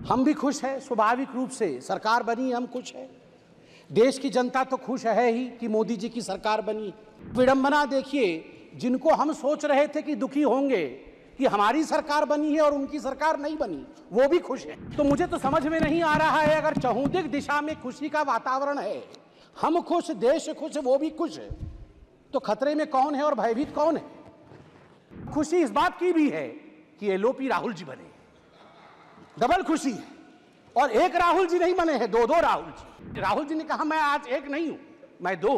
हम भी खुश हैं, स्वाभाविक रूप से सरकार बनी, हम खुश हैं। देश की जनता तो खुश है ही कि मोदी जी की सरकार बनी। विडंबना देखिए, जिनको हम सोच रहे थे कि दुखी होंगे कि हमारी सरकार बनी है और उनकी सरकार नहीं बनी, वो भी खुश है। तो मुझे तो समझ में नहीं आ रहा है, अगर चहुंदिक दिशा में खुशी का वातावरण है, हम खुश, देश खुश, वो भी खुश है, तो खतरे में कौन है और भयभीत कौन है? खुशी इस बात की भी है कि एलओपी राहुल जी बने, डबल खुशी है। और एक राहुल जी नहीं बने हैं, दो दो राहुल जी। राहुल जी ने कहा मैं आज एक नहीं हूं, मैं दो।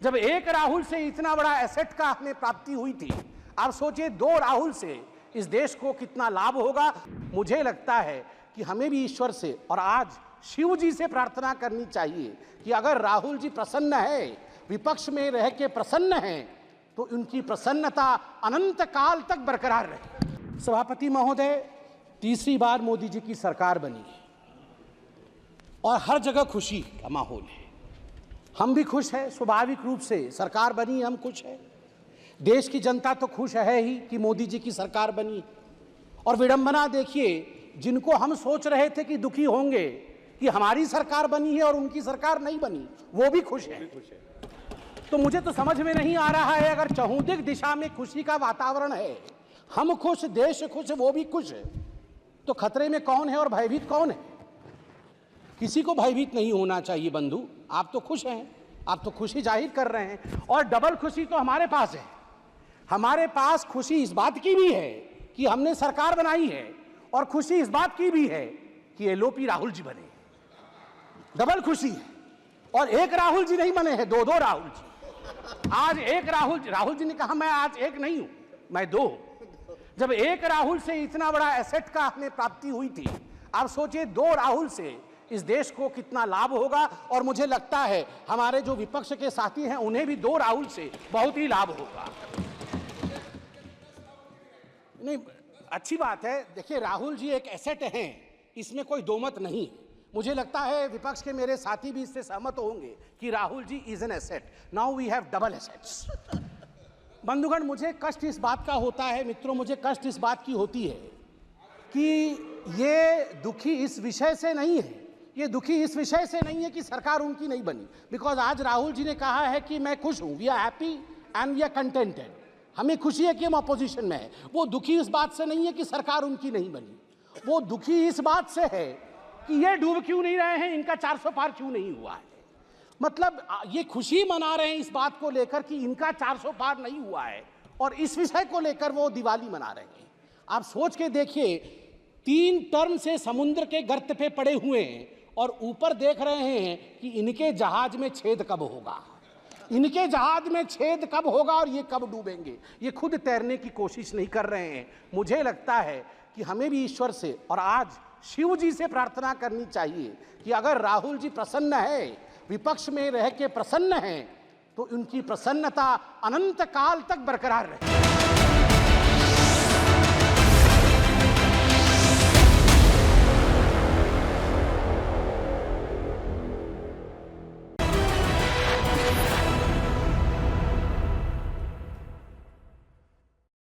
जब एक राहुल से इतना बड़ा एसेट का हमें प्राप्ति हुई थी, आप सोचिए दो राहुल से इस देश को कितना लाभ होगा। मुझे लगता है कि हमें भी ईश्वर से और आज शिव जी से प्रार्थना करनी चाहिए कि अगर राहुल जी प्रसन्न है, विपक्ष में रह के प्रसन्न हैं, तो उनकी प्रसन्नता अनंत काल तक बरकरार रहे। सभापति महोदय, तीसरी बार मोदी जी की सरकार बनी है और हर जगह खुशी का माहौल है। हम भी खुश हैं, स्वाभाविक रूप से सरकार बनी, हम खुश हैं। देश की जनता तो खुश है ही कि मोदी जी की सरकार बनी। और विडंबना देखिए, जिनको हम सोच रहे थे कि दुखी होंगे कि हमारी सरकार बनी है और उनकी सरकार नहीं बनी, वो भी खुश है। तो मुझे तो समझ में नहीं आ रहा है, अगर चहुंदिक दिशा में खुशी का वातावरण है, हम खुश, देश खुश, वो भी खुश है, तो खतरे में कौन है और भयभीत कौन है? किसी को भयभीत नहीं होना चाहिए बंधु। आप तो खुश हैं, आप तो खुशी जाहिर कर रहे हैं, और डबल खुशी तो हमारे पास है। हमारे पास खुशी इस बात की भी है कि हमने सरकार बनाई है, और खुशी इस बात की भी है कि एलओपी राहुल जी बने, डबल खुशी है। और एक राहुल जी नहीं बने हैं, दो दो राहुल जी। आज एक राहुल जी ने कहा मैं आज एक नहीं हूं, मैं दो। जब एक राहुल से इतना बड़ा एसेट का हमें प्राप्ति हुई थी, आप सोचिए दो राहुल से इस देश को कितना लाभ होगा। और मुझे लगता है हमारे जो विपक्ष के साथी हैं, उन्हें भी दो राहुल से बहुत ही लाभ होगा। नहीं, अच्छी बात है। देखिए, राहुल जी एक एसेट हैं, इसमें कोई दो मत नहीं। मुझे लगता है विपक्ष के मेरे साथी भी इससे सहमत होंगे कि Rahul ji is an asset. Now we have double assets. बंधुगण, मुझे कष्ट इस बात का होता है, मित्रों, मुझे कष्ट इस बात की होती है कि ये दुखी इस विषय से नहीं है, ये दुखी इस विषय से नहीं है कि सरकार उनकी नहीं बनी। बिकॉज आज राहुल जी ने कहा है कि मैं खुश हूं, we are happy and we are contented, हमें खुशी है कि हम अपोजिशन में है। वो दुखी इस बात से नहीं है कि सरकार उनकी नहीं बनी, वो दुखी इस बात से है कि ये डूब क्यों नहीं रहे हैं, इनका 400 पार क्यों नहीं हुआ है। मतलब ये खुशी मना रहे हैं इस बात को लेकर कि इनका 400 पार नहीं हुआ है, और इस विषय को लेकर वो दिवाली मना रहे हैं। आप सोच के देखिए, 3 टर्म से समुद्र के गर्त पे पड़े हुए हैं और ऊपर देख रहे हैं कि इनके जहाज में छेद कब होगा, इनके जहाज में छेद कब होगा और ये कब डूबेंगे। ये खुद तैरने की कोशिश नहीं कर रहे हैं। मुझे लगता है कि हमें भी ईश्वर से और आज शिव जी से प्रार्थना करनी चाहिए कि अगर राहुल जी प्रसन्न है, विपक्ष में रह के प्रसन्न हैं, तो उनकी प्रसन्नता अनंत काल तक बरकरार रहे।